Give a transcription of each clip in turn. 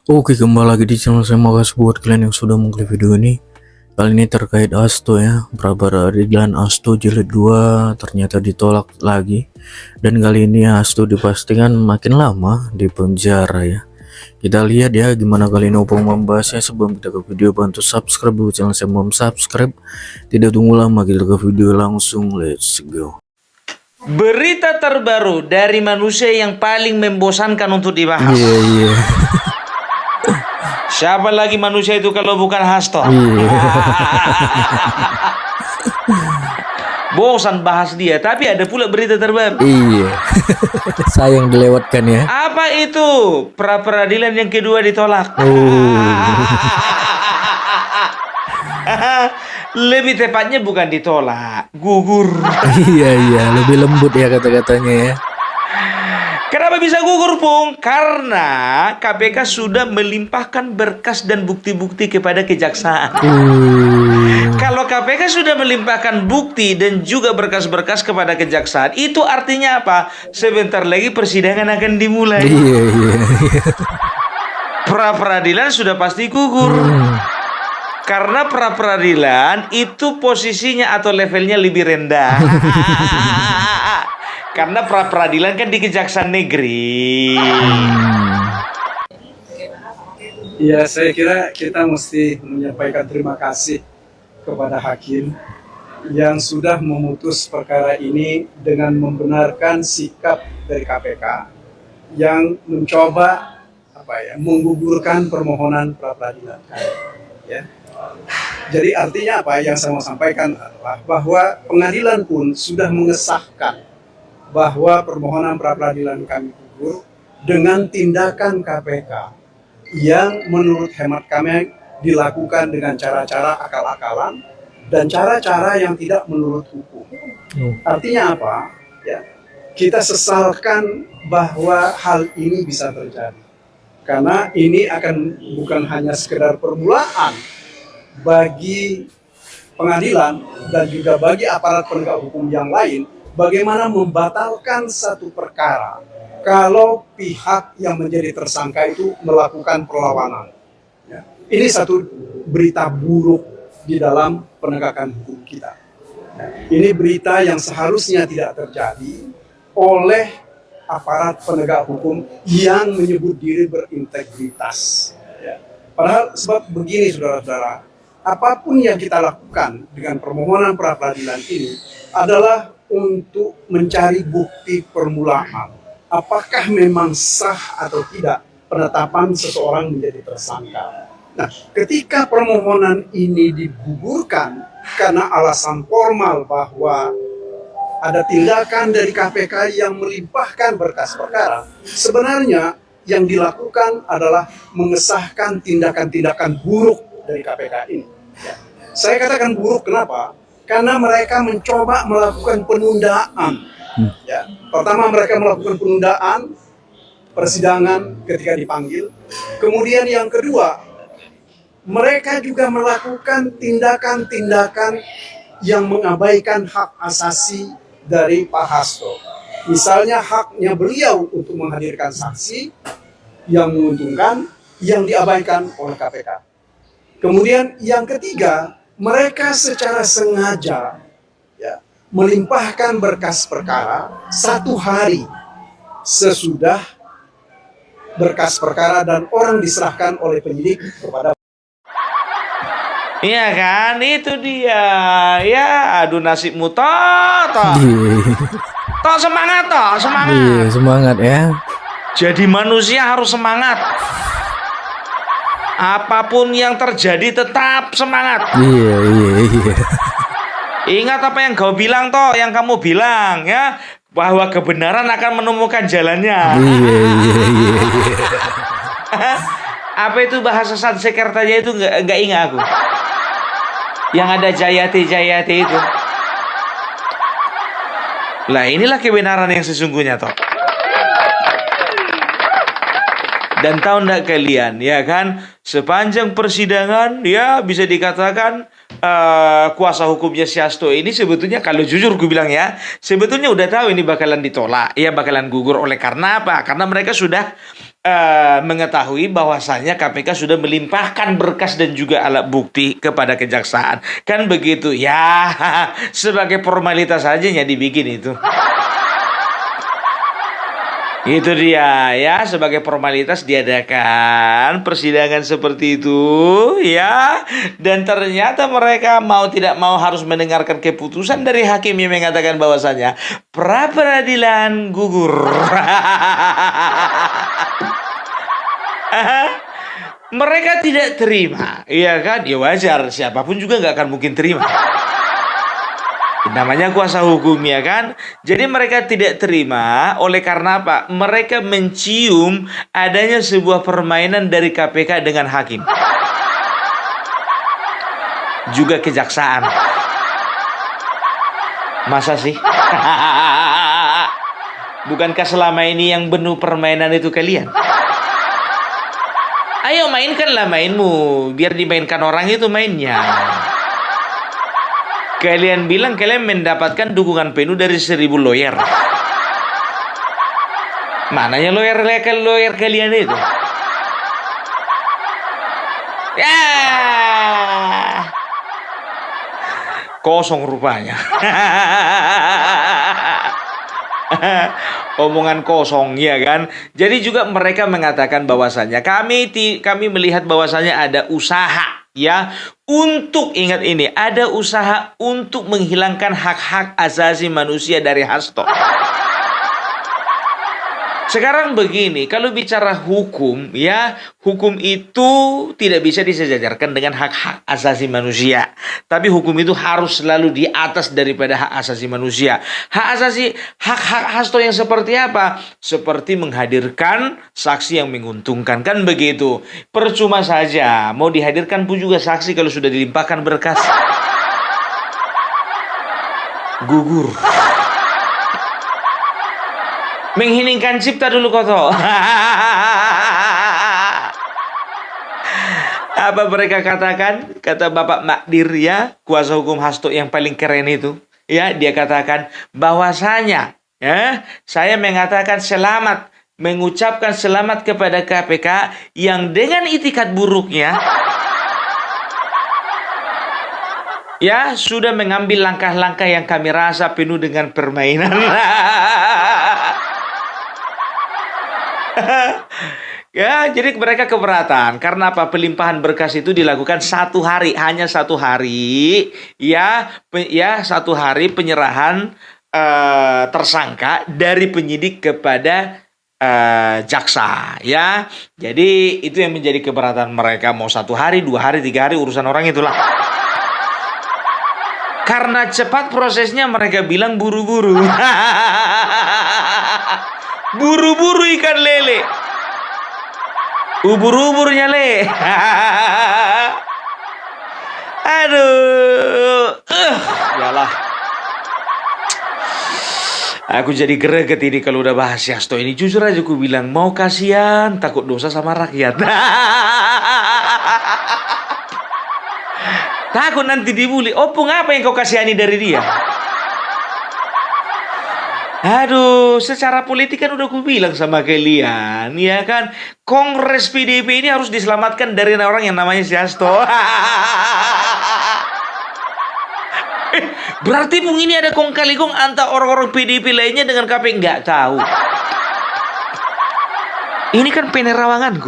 Oke, kembali lagi di channel saya. Makasih buat kalian yang sudah mengklik video ini. Kali ini terkait Asto ya, pra peradilan Asto jilid 2 ternyata ditolak lagi. Dan kali ini Asto dipastikan makin lama di penjara ya. Kita lihat ya gimana kali ini Opung membahasnya. Sebelum kita ke video, bantu subscribe dulu channel saya, belum subscribe. Tidak tunggu lama, kita ke video langsung, let's go. Berita terbaru dari manusia yang paling membosankan untuk dibahas. Iya. Siapa lagi manusia itu kalau bukan Hasto? Bosan bahas dia, tapi ada pula berita terbaru. Iya. Sayang dilewatkan ya. Apa itu? Pra peradilan yang kedua ditolak. Lebih tepatnya bukan ditolak, gugur. Iya, lebih lembut ya kata-katanya ya. Kenapa bisa gugur, Pung? Karena KPK sudah melimpahkan berkas dan bukti-bukti kepada kejaksaan. Kalau KPK sudah melimpahkan bukti dan juga berkas-berkas kepada kejaksaan, itu artinya apa? Sebentar lagi persidangan akan dimulai. Iya. Pra peradilan sudah pasti gugur. Karena pra peradilan itu posisinya atau levelnya lebih rendah. Karena pra peradilan kan di kejaksaan negeri. Ya, saya kira kita mesti menyampaikan terima kasih kepada hakim yang sudah memutus perkara ini dengan membenarkan sikap dari KPK yang mencoba menggugurkan permohonan pra peradilan. Ya. Jadi artinya apa yang saya mau sampaikan adalah bahwa pengadilan pun sudah mengesahkan bahwa permohonan pra peradilan kami gugur dengan tindakan KPK yang menurut hemat kami dilakukan dengan cara-cara akal-akalan dan cara-cara yang tidak menurut hukum. Artinya apa? Ya, kita sesalkan bahwa hal ini bisa terjadi. Karena ini akan bukan hanya sekedar permulaan bagi pengadilan dan juga bagi aparat penegak hukum yang lain, bagaimana membatalkan satu perkara kalau pihak yang menjadi tersangka itu melakukan perlawanan. Ya. Ini satu berita buruk di dalam penegakan hukum kita. Ya. Ini berita yang seharusnya tidak terjadi oleh aparat penegak hukum yang menyebut diri berintegritas. Ya. Padahal sebab begini saudara-saudara, apapun yang kita lakukan dengan permohonan pra peradilan ini adalah untuk mencari bukti permulaan. Apakah memang sah atau tidak penetapan seseorang menjadi tersangka. Nah, ketika permohonan ini digugurkan karena alasan formal bahwa ada tindakan dari KPK yang melimpahkan berkas perkara, sebenarnya yang dilakukan adalah mengesahkan tindakan-tindakan buruk dari KPK ini. Ya. Saya katakan buruk kenapa? Karena mereka mencoba melakukan penundaan. Ya. Pertama mereka melakukan penundaan persidangan ketika dipanggil. Kemudian yang kedua, mereka juga melakukan tindakan-tindakan yang mengabaikan hak asasi dari Pak Hasto. Misalnya haknya beliau untuk menghadirkan saksi yang menguntungkan, yang diabaikan oleh KPK. Kemudian yang ketiga, mereka secara sengaja ya, melimpahkan berkas perkara 1 hari sesudah berkas perkara dan orang diserahkan oleh penyidik kepada. Iya kan, itu dia. Ya, aduh nasibmu toh. Toh semangat toh, semangat. Iya, semangat ya. Jadi manusia harus semangat. Apapun yang terjadi tetap semangat. Iya. Ingat apa yang kau bilang toh, yang kamu bilang ya, bahwa kebenaran akan menemukan jalannya. Iya. Apa itu bahasa Sanskertanya itu nggak ingat aku. Yang ada Jayati itu. Lah inilah kebenaran yang sesungguhnya toh. Dan tahu enggak kalian, ya kan, sepanjang persidangan, ya bisa dikatakan kuasa hukumnya si Hasto ini sebetulnya, kalau jujur gue bilang ya, sebetulnya udah tahu ini bakalan ditolak, ya bakalan gugur. Oleh karena apa? Karena mereka sudah mengetahui bahwasanya KPK sudah melimpahkan berkas dan juga alat bukti kepada kejaksaan. Kan begitu ya, sebagai formalitas saja ya dibikin itu. Itu dia ya, sebagai formalitas diadakan persidangan seperti itu ya. Dan ternyata mereka mau tidak mau harus mendengarkan keputusan dari hakim yang mengatakan bahwasanya pra peradilan gugur. Mereka tidak terima, iya kan? Ya wajar, siapapun juga nggak akan mungkin terima. Namanya kuasa hukum ya kan. Jadi mereka tidak terima oleh karena apa? Mereka mencium adanya sebuah permainan dari KPK dengan hakim. Juga kejaksaan. Masa sih? Bukankah selama ini yang penuh permainan itu kalian? Ayo mainkanlah mainmu, biar dimainkan orang itu mainnya. Kalian bilang kalian mendapatkan dukungan penuh dari 1000 lawyer. Mananya lawyer kalian itu? Ya, kosong rupanya. Omongan kosong ya kan. Jadi juga mereka mengatakan bahwasannya kami melihat bahwasannya ada usaha ya untuk, ingat ini, ada usaha untuk menghilangkan hak-hak asasi manusia dari Hasto. Sekarang begini, kalau bicara hukum ya, hukum itu tidak bisa disejajarkan dengan hak-hak asasi manusia. Tapi hukum itu harus selalu di atas daripada hak asasi manusia. Hak-hak Hasto yang seperti apa? Seperti menghadirkan saksi yang menguntungkan, kan begitu. Percuma saja mau dihadirkan pun juga saksi kalau sudah dilimpahkan berkas. Gugur. Mengheningkan cipta dulu koto. Apa mereka katakan? Kata Bapak Magdir ya, kuasa hukum Hasto yang paling keren itu. Ya, dia katakan bahwasanya ya, saya mengatakan selamat, mengucapkan selamat kepada KPK yang dengan itikat buruknya ya sudah mengambil langkah-langkah yang kami rasa penuh dengan permainan. Ya, jadi mereka keberatan karena apa? Pelimpahan berkas itu dilakukan 1 hari, hanya 1 hari, ya 1 hari penyerahan tersangka dari penyidik kepada jaksa, ya. Jadi itu yang menjadi keberatan mereka, mau 1 hari, 2 hari, 3 hari, urusan orang itulah. Karena cepat prosesnya mereka bilang buru-buru. Buru-buru ikan lele. Ubur-uburnya le. Aduh. Yalah. Aku jadi greget ini kalau udah bahas Hasto ini. Jujur aja aku bilang, mau kasihan, takut dosa sama rakyat. Takut nanti dibully. Opung apa yang kau kasihani dari dia? Aduh, secara politik kan udah aku bilang sama kalian, ya kan? Kongres PDIP ini harus diselamatkan dari orang yang namanya si Hasto. Berarti mungkin ini ada kong kali kong antara orang-orang PDIP lainnya dengan KPK, nggak tahu. Ini kan penerawanganku.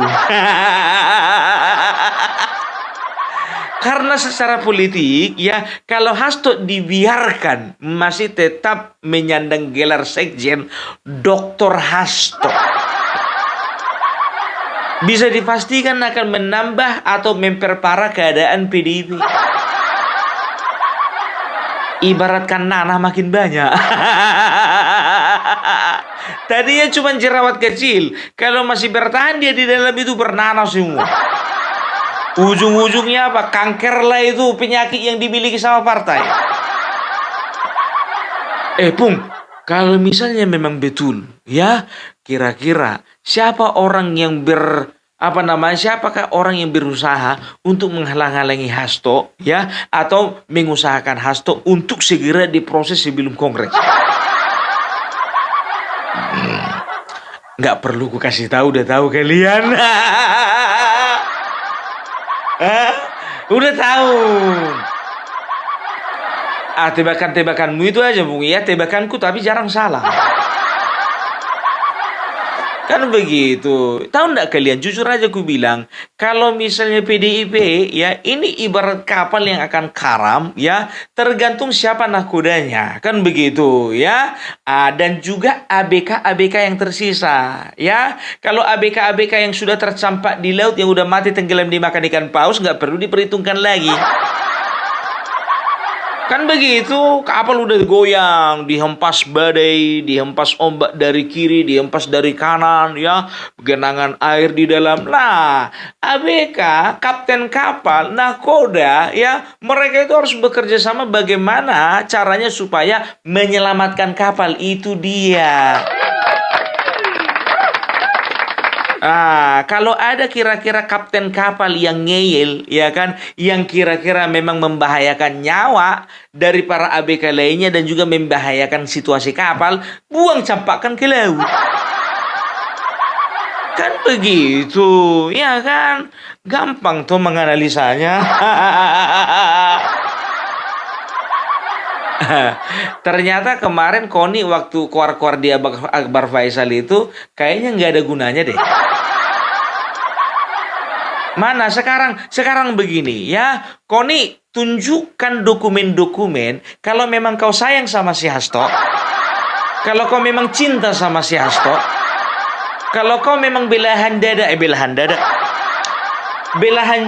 Karena secara politik ya, kalau Hasto dibiarkan masih tetap menyandang gelar sekjen Dr. Hasto, bisa dipastikan akan menambah atau memperparah keadaan PDIP. Ibaratkan nanah makin banyak. Tadinya cuma jerawat kecil, kalau masih bertahan dia di dalam itu bernanah semua. Ujung-ujungnya apa? Kanker lah itu penyakit yang dimiliki sama partai. Pung, kalau misalnya memang betul, ya, kira-kira siapa orang yang siapakah orang yang berusaha untuk menghalang-halangi Hasto, ya, atau mengusahakan Hasto untuk segera diproses sebelum Kongres? Nggak perlu ku kasih tahu, udah tahu kalian. Hah? Udah tahu. Tebakan-tebakanmu itu aja, Bung. Ya, tebakanku tapi jarang salah. Kan begitu. Tahu nggak kalian, jujur aja ku bilang, kalau misalnya PDIP, ya ini ibarat kapal yang akan karam, ya tergantung siapa nahkodanya. Kan begitu, ya. Dan juga ABK-ABK yang tersisa, ya. Kalau ABK-ABK yang sudah tercampak di laut, yang udah mati tenggelam dimakan ikan paus, nggak perlu diperhitungkan lagi. Kan begitu, kapal udah goyang, dihempas badai, dihempas ombak dari kiri, dihempas dari kanan, ya, genangan air di dalam. Nah, ABK, kapten kapal, nahkoda, ya, mereka itu harus bekerja sama bagaimana caranya supaya menyelamatkan kapal. Itu dia. Kalau ada kira-kira kapten kapal yang ngeyel, ya kan, yang kira-kira memang membahayakan nyawa dari para ABK lainnya dan juga membahayakan situasi kapal, buang campakkan ke laut. Kan begitu, ya kan? Gampang tuh menganalisanya. Ternyata kemarin Koni waktu keluar-keluar dia Akbar Faisal itu kayaknya nggak ada gunanya deh. Mana sekarang begini ya, Koni tunjukkan dokumen-dokumen kalau memang kau sayang sama si Hasto, kalau kau memang cinta sama si Hasto, kalau kau memang belahan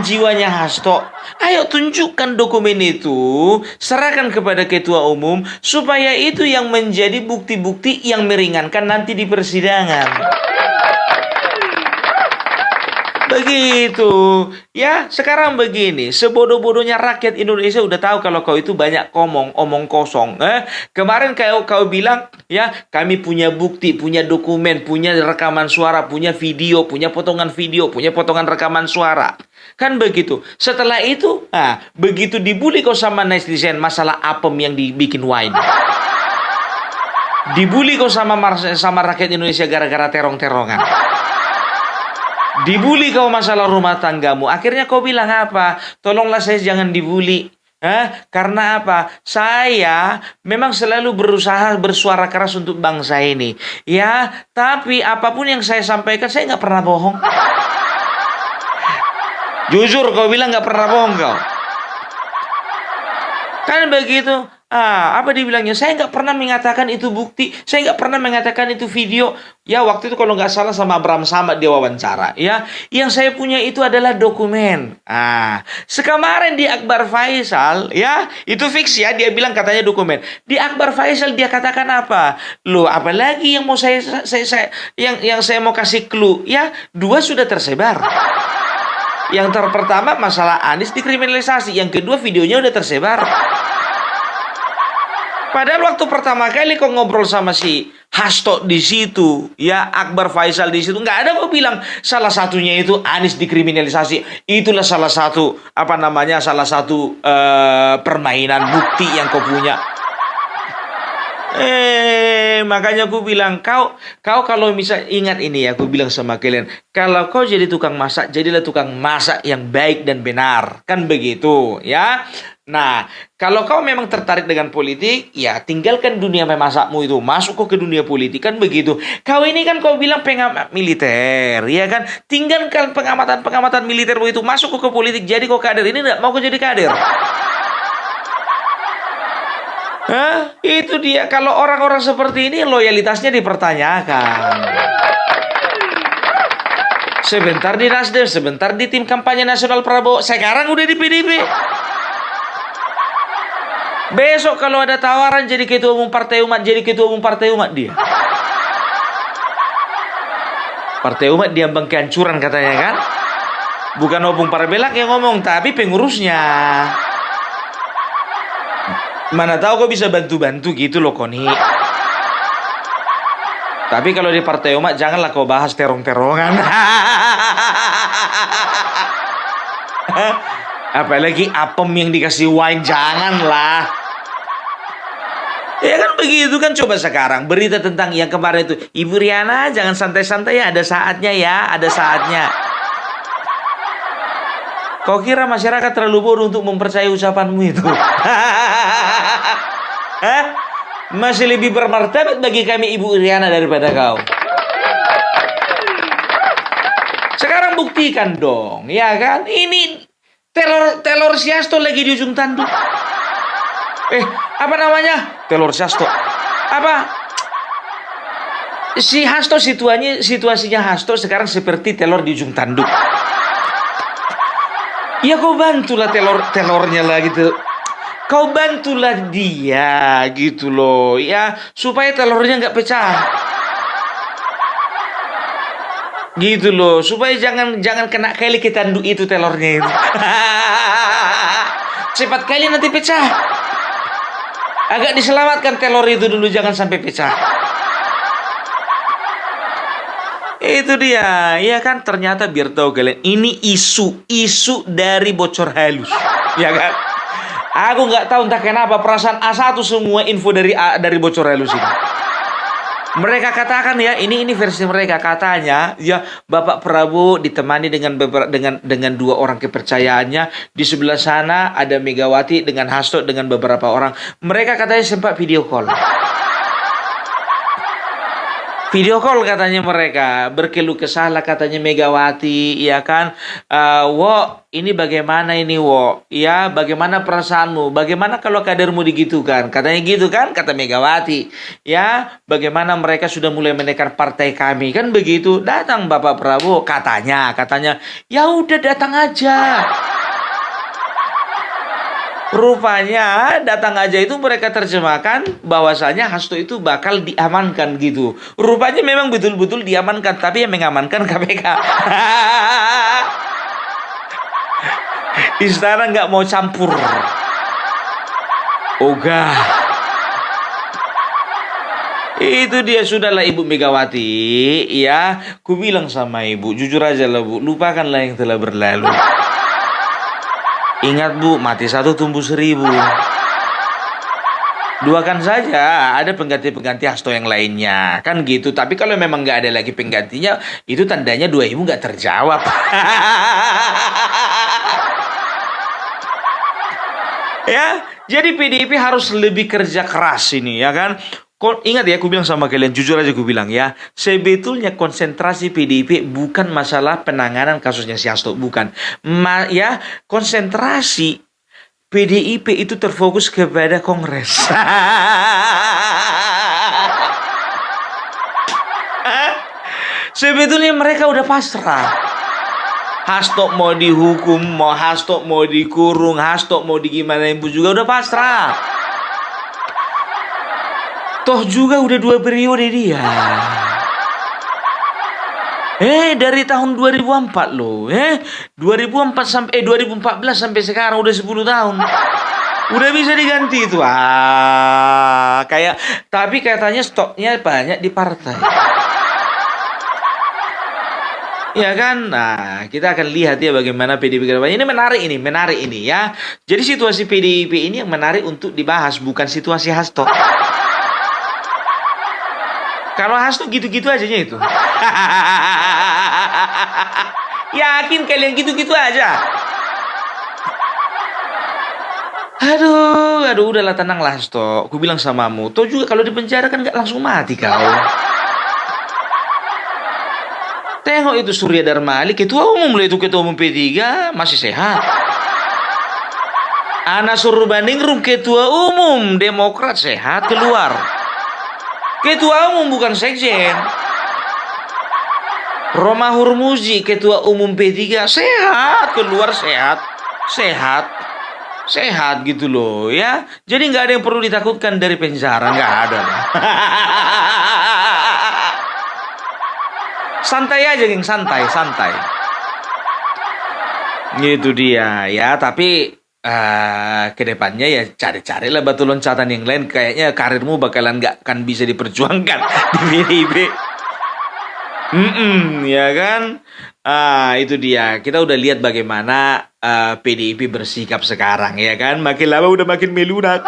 jiwanya Hasto, ayo tunjukkan dokumen itu, serahkan kepada ketua umum supaya itu yang menjadi bukti-bukti yang meringankan nanti di persidangan. Begitu. Ya, sekarang begini, sebodoh-bodohnya rakyat Indonesia udah tahu kalau kau itu banyak omong kosong. Kemarin kau bilang, ya, kami punya bukti, punya dokumen, punya rekaman suara, punya video, punya potongan rekaman suara. Kan begitu. Setelah itu, begitu dibully kau sama netizen masalah apem yang dibikin wine. Dibully kau sama rakyat Indonesia gara-gara terong-terongan. Dibully kau masalah rumah tanggamu. Akhirnya kau bilang apa? Tolonglah saya jangan dibully. Karena apa? Saya memang selalu berusaha bersuara keras untuk bangsa ini. Ya, tapi apapun yang saya sampaikan, saya nggak pernah bohong. Jujur kau bilang nggak pernah bohong kau. Kan begitu. Apa dibilangnya? Saya nggak pernah mengatakan itu bukti. Saya nggak pernah mengatakan itu video. Ya, waktu itu kalau nggak salah sama Abraham Samad dia wawancara. Ya, yang saya punya itu adalah dokumen. Sekemarin di Akbar Faisal, ya, itu fix ya. Dia bilang katanya dokumen. Di Akbar Faisal dia katakan apa? Loh, apalagi yang mau yang saya mau kasih clue? Ya, 2 sudah tersebar. Yang pertama masalah Anies dikriminalisasi. Yang kedua videonya udah tersebar. Padahal waktu pertama kali kau ngobrol sama si Hasto di situ, ya, Akbar Faisal di situ, nggak ada kau bilang salah satunya itu Anies dikriminalisasi. Itulah salah satu permainan bukti yang kau punya. Makanya aku bilang kau kalau misal ingat ini ya, aku bilang sama kalian, kalau kau jadi tukang masak, jadilah tukang masak yang baik dan benar, kan begitu ya. Nah, kalau kau memang tertarik dengan politik, ya tinggalkan dunia memasakmu itu, masuk ke dunia politik, kan begitu. Kau ini kan kau bilang pengamat militer, ya kan? Tinggalkan pengamatan militermu itu, masuk ke politik, jadi kau kader. Ini enggak mau kau jadi kader. Itu dia. Kalau orang-orang seperti ini loyalitasnya dipertanyakan. Sebentar di Nasdem, sebentar di tim kampanye nasional Prabowo, sekarang udah di PDIP. Besok kalau ada tawaran jadi ketua umum Partai Umat, jadi ketua umum Partai Umat dia. Partai Umat diambang kehancuran katanya kan? Bukan Opung Parabelak yang ngomong, tapi pengurusnya. Mana tahu kok bisa bantu-bantu gitu loh, Koni. Tapi kalau di Partai Umat janganlah kau bahas terong-terongan. Apalagi apem yang dikasih wine, janganlah. Ya kan begitu kan, coba sekarang berita tentang yang kemarin itu, Ibu Riana jangan santai-santai ya, ada saatnya ya, ada saatnya. Kau kira masyarakat terlalu bodoh untuk mempercayai ucapanmu itu? Hah? Masih lebih bermartabat bagi kami Ibu Riana daripada kau. Sekarang buktikan dong, ya kan? Ini telur si Hasto lagi di ujung tanduk. Apa namanya? Telur si Hasto. Apa? Si Hasto situasinya Hasto sekarang seperti telur di ujung tanduk. Ya kau bantulah telurnya lah gitu. Kau bantulah dia gitu loh, ya, supaya telurnya nggak pecah. Gitu loh, supaya jangan kena kali ke tanduk itu telurnya itu. Cepat kali nanti pecah. Agak diselamatkan telur itu dulu, jangan sampai pecah. Itu dia, ya kan, ternyata biar tahu kalian, ini isu dari bocor halus, ya kan? Aku nggak tahu entah kenapa perasaan A1 semua info dari bocor halus ini. Mereka katakan ya, ini versi mereka, katanya ya Bapak Prabowo ditemani dengan dua orang kepercayaannya, di sebelah sana ada Megawati dengan Hasto dengan beberapa orang. Mereka katanya sempat video call. Video call katanya mereka, berkeluh kesah katanya Megawati, ya kan? Wo, ini bagaimana ini Wo? Ya, bagaimana perasaanmu? Bagaimana kalau kadermu digitukan? Katanya gitu kan, kata Megawati. Ya, bagaimana mereka sudah mulai menekan partai kami, kan begitu? Datang Bapak Prabowo, katanya, ya udah datang aja. Rupanya datang aja itu mereka terjemahkan bahwasanya Hasto itu bakal diamankan gitu. Rupanya memang betul-betul diamankan, tapi yang mengamankan KPK. Istana nggak mau campur. Ogah. Itu dia, sudahlah Ibu Megawati, ya. Ku bilang sama Ibu, jujur aja lah Bu, lupakanlah yang telah berlalu. Ingat Bu, mati satu tumbuh 1000. Duakan saja, ada pengganti Hasto yang lainnya, kan gitu. Tapi kalau memang nggak ada lagi penggantinya, itu tandanya 2000 nggak terjawab. Ya, jadi PDIP harus lebih kerja keras ini, ya kan? Ingat ya, aku bilang sama kalian, jujur aja aku bilang ya, sebetulnya konsentrasi PDIP bukan masalah penanganan kasusnya si Hasto, bukan. Ya, konsentrasi PDIP itu terfokus kepada Kongres. Sebetulnya mereka udah pasrah. Hasto mau dihukum, Hasto mau dikurung, Hasto mau digimanain pun juga udah pasrah. Toh juga udah 2 periode dia. Dari tahun 2004 loh. 2014 sampai sekarang udah 10 tahun. Udah bisa diganti itu. Tapi katanya stoknya banyak di partai. Ya kan? Nah, kita akan lihat ya bagaimana PDIP ke depannya. Ini menarik ini ya. Jadi situasi PDIP ini yang menarik untuk dibahas, bukan situasi Hasto. Kalau Hasto gitu-gitu aja itu. Yakin kalian gitu-gitu aja. Aduh, udahlah, tenanglah Hasto. Aku bilang samamu, toh juga kalau di penjara kan nggak langsung mati kau. Tengok itu Surya Darmali, ketua umum P3, masih sehat. Anas Urbaningrum, ketua umum Demokrat, sehat, keluar. Ketua umum bukan sekjen. Roma Hurmuzi, ketua umum P3, sehat, keluar sehat gitu loh ya. Jadi nggak ada yang perlu ditakutkan dari penjara, nggak ada. Santai aja geng, santai. Gitu dia ya, tapi kedepannya ya cari-carilah batu loncatan yang lain. Kayaknya karirmu bakalan nggak akan bisa diperjuangkan di PDIP. Ya kan? Itu dia. Kita udah lihat bagaimana PDIP bersikap sekarang, ya kan? Makin lama udah makin melunak.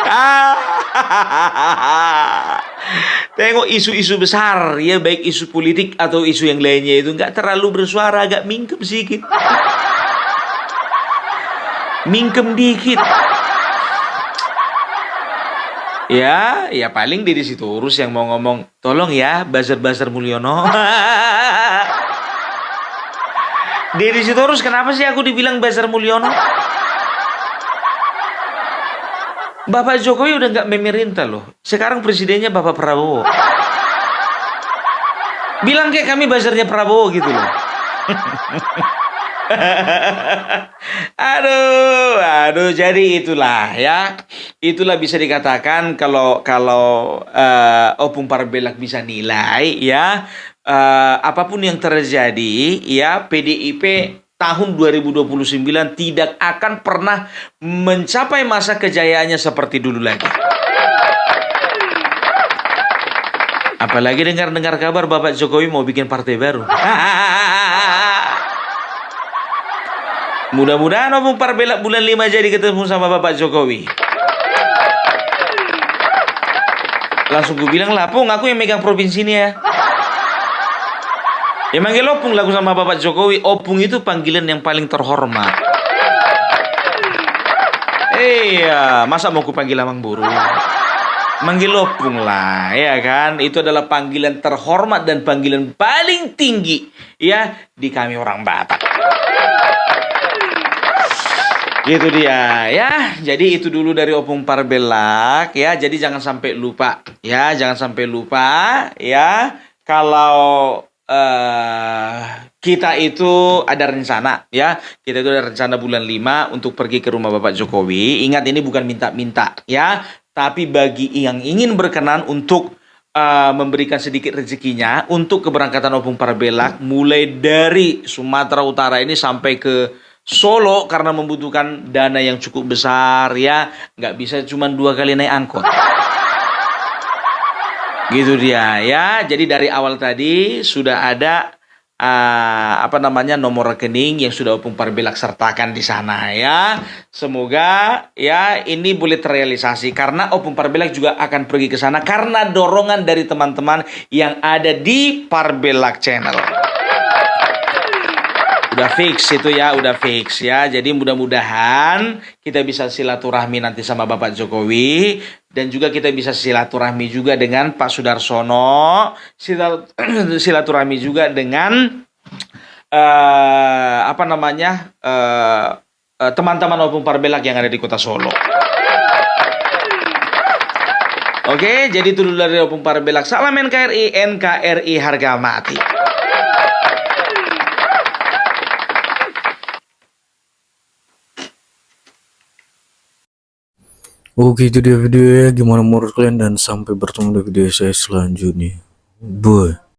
Tengok isu-isu besar, ya baik isu politik atau isu yang lainnya itu nggak terlalu bersuara, agak mingkem sedikit. Mingkem dikit. Ya paling Deddy Sitorus yang mau ngomong, tolong ya buzzer-buzzer Mulyono. Deddy Sitorus, kenapa sih aku dibilang buzzer Mulyono? Bapak Jokowi udah nggak memerintah loh. Sekarang presidennya Bapak Prabowo. Bilang kayak kami buzzernya Prabowo gitu loh. Aduh, jadi itulah ya. Itulah bisa dikatakan kalau Opung Parbelak bisa nilai ya, apapun yang terjadi ya, PDIP tahun 2029 tidak akan pernah mencapai masa kejayaannya seperti dulu lagi. Apalagi dengar-dengar kabar Bapak Jokowi mau bikin partai baru. Mudah-mudahan Opung Parbelak bulan 5 jadi ketemu sama Bapak Jokowi. Langsung gue bilang lah, Pung, aku yang megang provinsi ini ya. Ya manggil Opung lagu sama Bapak Jokowi. Opung itu panggilan yang paling terhormat. Iya, masa mau ku panggil Amang Buru? Manggil Opung lah, ya kan? Itu adalah panggilan terhormat dan panggilan paling tinggi ya di kami orang Batak. Gitu dia ya. Jadi itu dulu dari Opung Parbelak ya. Jadi jangan sampai lupa ya, kalau kita itu ada rencana ya. Kita itu ada rencana bulan 5 untuk pergi ke rumah Bapak Jokowi. Ingat, ini bukan minta-minta ya, tapi bagi yang ingin berkenan untuk memberikan sedikit rezekinya untuk keberangkatan Opung Parbelak mulai dari Sumatera Utara ini sampai ke Solo, karena membutuhkan dana yang cukup besar ya. Nggak bisa cuma 2 kali naik angkot. Gitu dia ya. Jadi dari awal tadi sudah ada nomor rekening yang sudah Opung Parbelak sertakan di sana ya. Semoga ya ini boleh terrealisasi, karena Opung Parbelak juga akan pergi ke sana karena dorongan dari teman-teman yang ada di Parbelak Channel. Udah fix itu ya, Jadi mudah-mudahan kita bisa silaturahmi nanti sama Bapak Jokowi, dan juga kita bisa silaturahmi juga dengan Pak Sudarsono, silaturahmi juga dengan teman-teman Opung Parbelak yang ada di Kota Solo. Oke, jadi itu dulu dari Opung Parbelak. Salam NKRI harga mati. Oke, itu dia videonya. Gimana menurut kalian, dan sampai bertemu di video saya selanjutnya. Bye.